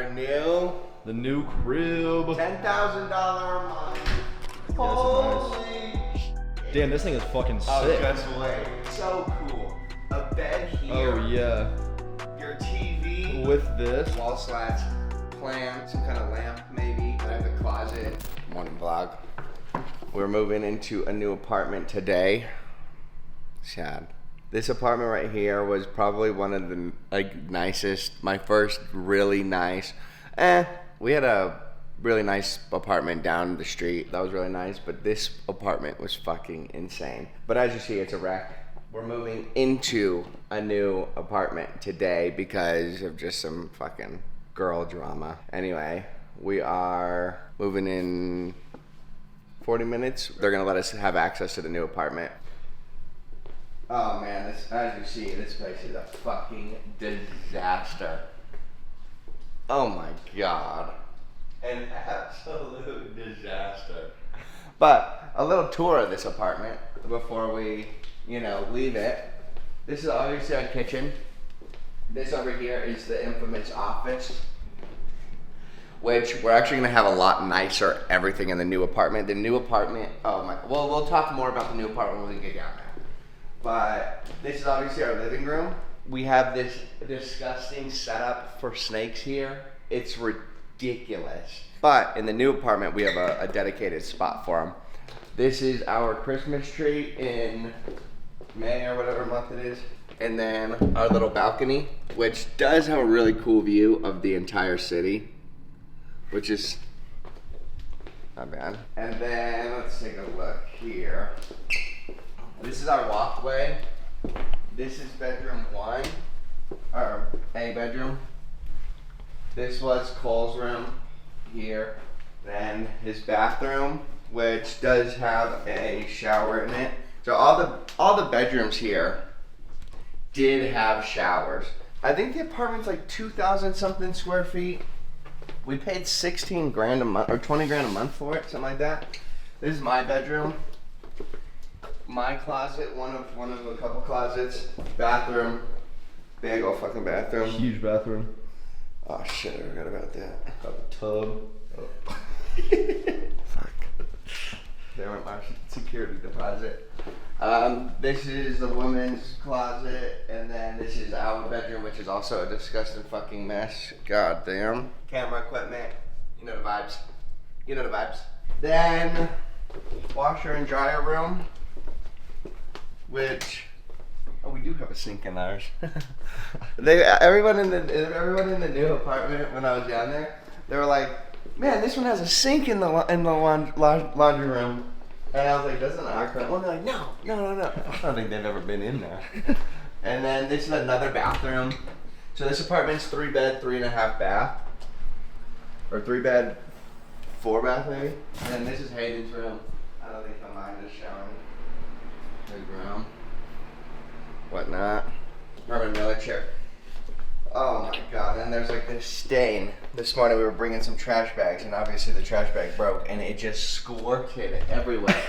The new crib. $10,000 a month. Yeah, Holy damn, this thing is fucking sick. Oh, just wait. So cool. A bed here. Oh yeah. Your TV. With this. Wall slats. Plant. Some kind of lamp maybe. I have the closet. Morning vlog. We're moving into a new apartment today. Sad. This apartment right here was probably one of the nicest, my first really nice. We had a really nice apartment down the street. That was really nice, but this apartment was fucking insane. But as you see, it's a wreck. We're moving into a new apartment today because of just some fucking girl drama. Anyway, we are moving in 40 minutes. They're gonna let us have access to the new apartment. Oh man, this, as you see, this place is a fucking disaster. Oh my god. An absolute disaster. But a little tour of this apartment before we, leave it. This is obviously our kitchen. This over here is the infamous office, which we're actually gonna have a lot nicer everything in the new apartment. The new apartment, well, we'll talk more about the new apartment when we get down there. But this is obviously our living room. We have this disgusting setup for snakes here. It's ridiculous. But in the new apartment, we have a dedicated spot for them. This is our Christmas tree in May or whatever month it is. And then our little balcony, which does have a really cool view of the entire city, which is not bad. And then let's take a look here. This is our walkway. This is bedroom 1, or A bedroom. This was Cole's room here. Then his bathroom, which does have a shower in it. So all the bedrooms here did have showers. I think the apartment's like 2,000 something square feet. We paid 16 grand a month or 20 grand a month for it, something like that. This is my bedroom. My closet, one of a couple closets, bathroom, big old fucking bathroom. Huge bathroom. Oh shit, I forgot about that. Got a tub. Oh. Fuck. There went my security deposit. This is the women's closet, and then this is our bedroom, which is also a disgusting fucking mess. God damn. Camera equipment. You know the vibes. You know the vibes. Then, washer and dryer room. Which, we do have a sink in ours. Everyone in the new apartment when I was down there, they were like, "Man, this one has a sink in the laundry room." And I was like, "Doesn't our current one?" They're like, "No." I don't think they've ever been in there. And then this is another bathroom. So this apartment's 3 bed, 3.5 bath, or 3 bed, 4 bath maybe. And then this is Hayden's room. I don't think he'll mind us showing. His room, whatnot. Herman Miller chair. Oh my god, and there's like this stain. This morning we were bringing some trash bags, and obviously the trash bag broke, and it just squirted everywhere.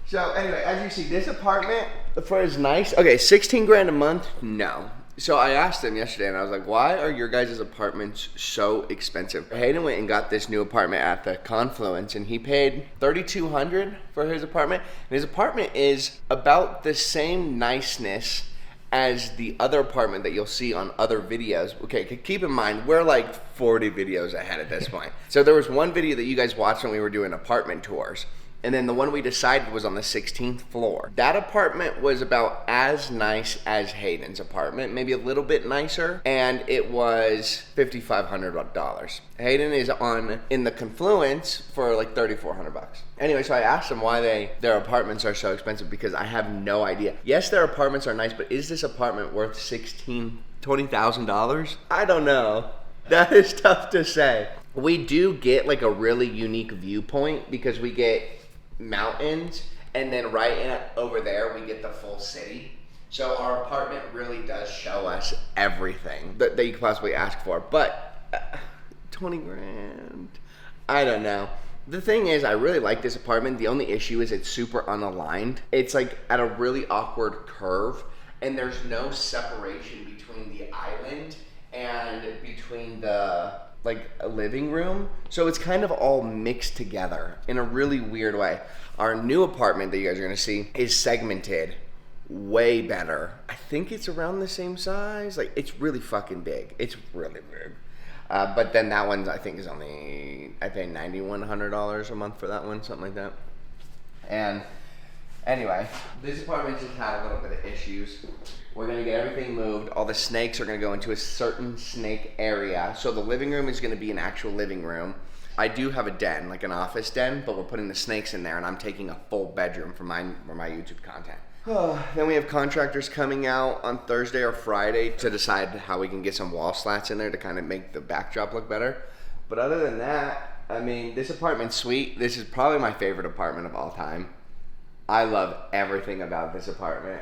So anyway, as you see, this apartment, for as nice, okay, 16 grand a month, no. So I asked them yesterday, and I was like, why are your guys' apartments so expensive? Hayden went and got this new apartment at the Confluence, and he paid $3,200 for his apartment. And his apartment is about the same niceness as the other apartment that you'll see on other videos. Okay, keep in mind, we're like 40 videos ahead at this point. So there was one video that you guys watched when we were doing apartment tours. And then the one we decided was on the 16th floor. That apartment was about as nice as Hayden's apartment, maybe a little bit nicer, and it was $5,500. Hayden is in the Confluence for like $3,400. Anyway, so I asked them why their apartments are so expensive, because I have no idea. Yes, their apartments are nice, but is this apartment worth $20,000? I don't know. That is tough to say. We do get like a really unique viewpoint because we get mountains, and then over there we get the full city. So our apartment really does show us everything that you could possibly ask for. But 20 grand, I don't know. The thing is, I really like this apartment. The only issue is it's super unaligned. It's like at a really awkward curve, and there's no separation between the island and between the like a living room. So it's kind of all mixed together in a really weird way. Our new apartment that you guys are gonna see is segmented way better. I think it's around the same size. Like it's really fucking big. It's really big. But then that one I think is only, I pay $9,100 a month for that one, something like that. And anyway, this apartment just had a little bit of issues. We're gonna get everything moved. All the snakes are gonna go into a certain snake area. So the living room is gonna be an actual living room. I do have a den, like an office den, but we're putting the snakes in there and I'm taking a full bedroom for my YouTube content. Then we have contractors coming out on Thursday or Friday to decide how we can get some wall slats in there to kind of make the backdrop look better. But other than that, I mean, this apartment's sweet. This is probably my favorite apartment of all time. I love everything about this apartment.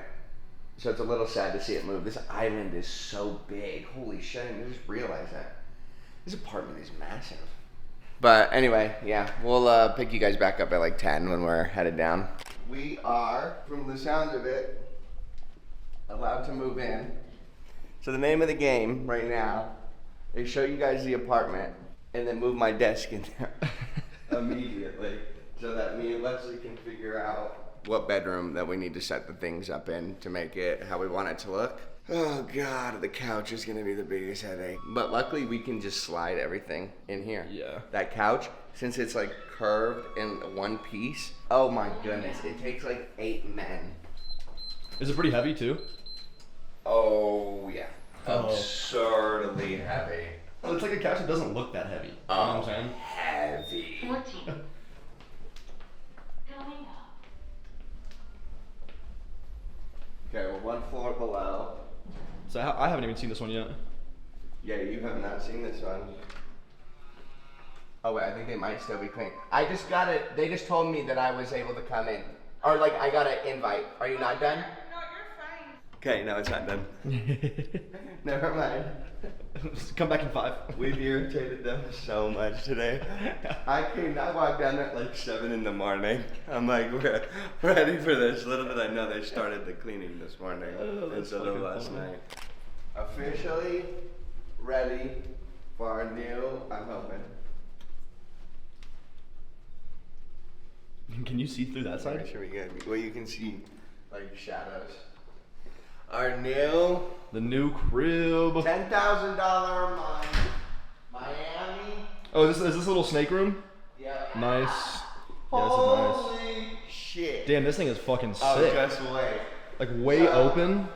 So it's a little sad to see it move. This island is so big. Holy shit, I didn't just realize that. This apartment is massive. But anyway, yeah, we'll pick you guys back up at like 10 when we're headed down. We are, from the sound of it, allowed to move in. So the name of the game right now is show you guys the apartment and then move my desk in there immediately so that me and Leslie can figure out what bedroom that we need to set the things up in to make it how we want it to look. Oh God, the couch is gonna be the biggest headache. But luckily we can just slide everything in here. Yeah. That couch, since it's like curved in one piece, oh my goodness, it takes like 8 men. Is it pretty heavy too? Oh yeah. Oh. Absurdly heavy. Well, it's like a couch that doesn't look that heavy. You know what I'm saying? Heavy. 14. Going up. Okay, we're 1 floor below. So I haven't even seen this one yet. Yeah, you have not seen this one. Oh wait, I think they might still be clean. I just got it. They just told me that I was able to come in. Or like I got an invite. Are you not done? No, you're fine. Okay, no, it's not done. Never mind. Come back in 5. We've irritated them so much today. I walked down at like 7 in the morning. I'm like, we're ready for this. Little did I know they started the cleaning this morning instead of last night. Officially ready for our new, I'm hoping. Can you see through that side? Make sure we get, well, you can see like shadows. Our new The new crib. $10,000 a month Miami. Oh, is this a little snake room? Yeah. Nice. Yeah, this is nice. Holy shit. Damn, this thing is fucking sick. Oh, just wait. Like way open.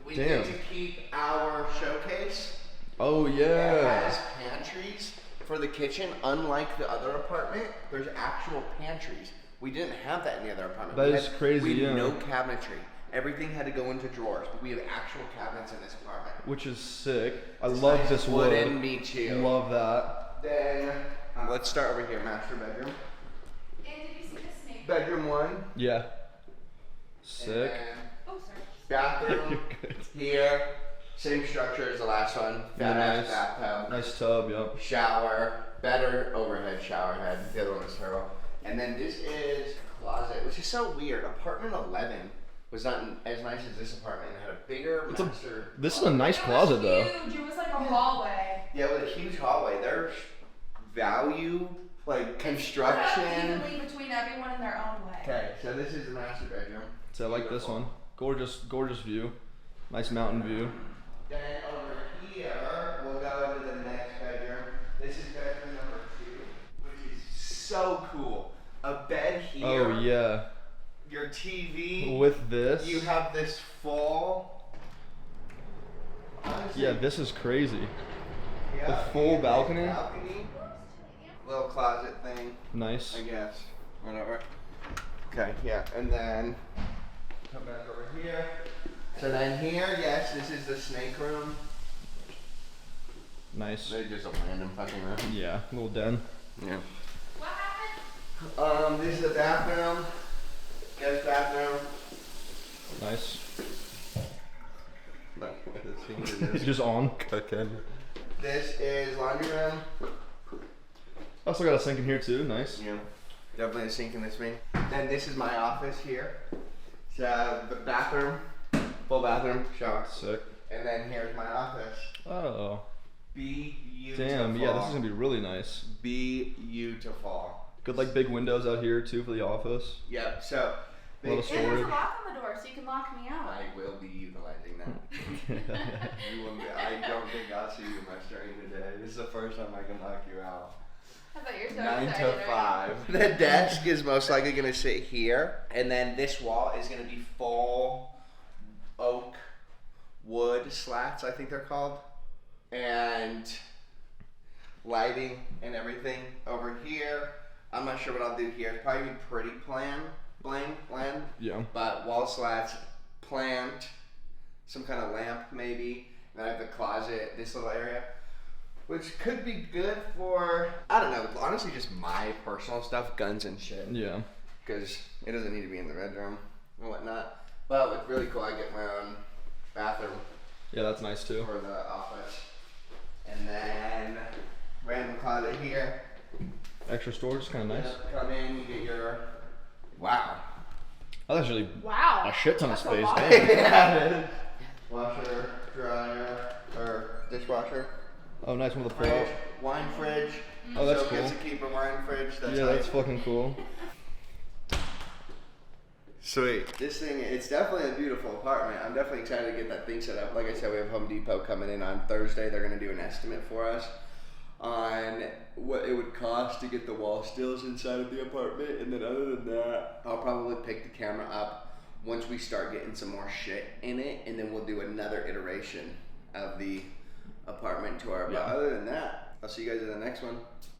We Damn. get to keep our showcase. Oh It yeah. has pantries for the kitchen. Unlike the other apartment, there's actual pantries. We didn't have that in the other apartment. That We is crazy, We had yeah. no cabinetry. Everything had to go into drawers, but we have actual cabinets in this apartment. Which is sick. I It's love nice this wood. wooden, me too. Love that. Then let's start over here, master bedroom. And did you see the snake? Bedroom 1. Yeah. Sick. And Oh, sorry. bathroom Good. here. Same structure as the last one. Yeah, Fat ass nice. bathtub. Nice tub, yep. Shower. Better overhead shower head. The other one was terrible. And then this is closet, which is so weird. Apartment 11 was not as nice as this apartment. It had a bigger It's a- master. This is a nice It was closet though. Huge. It was like a hallway. Yeah, with a huge hallway. Their value, like construction. Evenly between everyone in their own way. Okay, so this is the master bedroom. So I like this one. Gorgeous, gorgeous view. Nice mountain view. Then over here, we'll go into the next bedroom. This is bedroom number 2, which is so cool. A bed here. Oh yeah. Your TV. With this. You have this full. Honestly, Yeah, this is crazy. yeah, the full and balcony? Little closet thing, Nice. I guess. Whatever. Okay, yeah, and then come back over here. So then here, yes, this is the snake room. Nice. They're just a random fucking room. Yeah, little den. Yeah. What happened? This is the bathroom. Guest bathroom. Nice. No, this Just on. cooking. This is laundry room. Also got a sink in here too. Nice. Yeah. Definitely a sink in this wing. Then this is my office here. So the bathroom, full bathroom, shower. Sick. And then here's my office. Oh. Beautiful. Damn, yeah, this is gonna be really nice. Beautiful. Good, like, big windows out here too for the office. Yep. So. A lot of And there's a storage. lock on the door, so you can lock me out. I will be utilizing that. You will be, I don't think I'll see you much during the day. This is the first time I can lock you out. I bet you're so 9 excited to right 5. The desk is most likely going to sit here, and then this wall is going to be full oak wood slats, I think they're called, and lighting and everything over here. I'm not sure what I'll do here. It's probably be pretty bland, Yeah. but wall slats, plant, some kind of lamp maybe. Then I have the closet, this little area, which could be good for, I don't know, honestly just my personal stuff, guns and shit. Yeah. Because it doesn't need to be in the bedroom and whatnot. But it's really cool, I get my own bathroom Yeah, that's nice too. for the office. And then random closet here. Extra storage is kind of nice. Come in, you get your, wow. That's actually now. Wow. a shit ton of That's a space. lot. Damn. Yeah, it is. Washer, dryer, or dishwasher. Oh, nice one with the pull Fridge, out. wine fridge. Oh, that's so cool. Gets to keep a wine fridge. That's Yeah, that's nice. fucking cool. Sweet. This thing, it's definitely a beautiful apartment. I'm definitely excited to get that thing set up. Like I said, we have Home Depot coming in on Thursday. They're going to do an estimate for us on what it would cost to get the wall stills inside of the apartment. And then other than that, I'll probably pick the camera up once we start getting some more shit in it. And then we'll do another iteration of the apartment tour. But Yeah. other than that, I'll see you guys in the next one.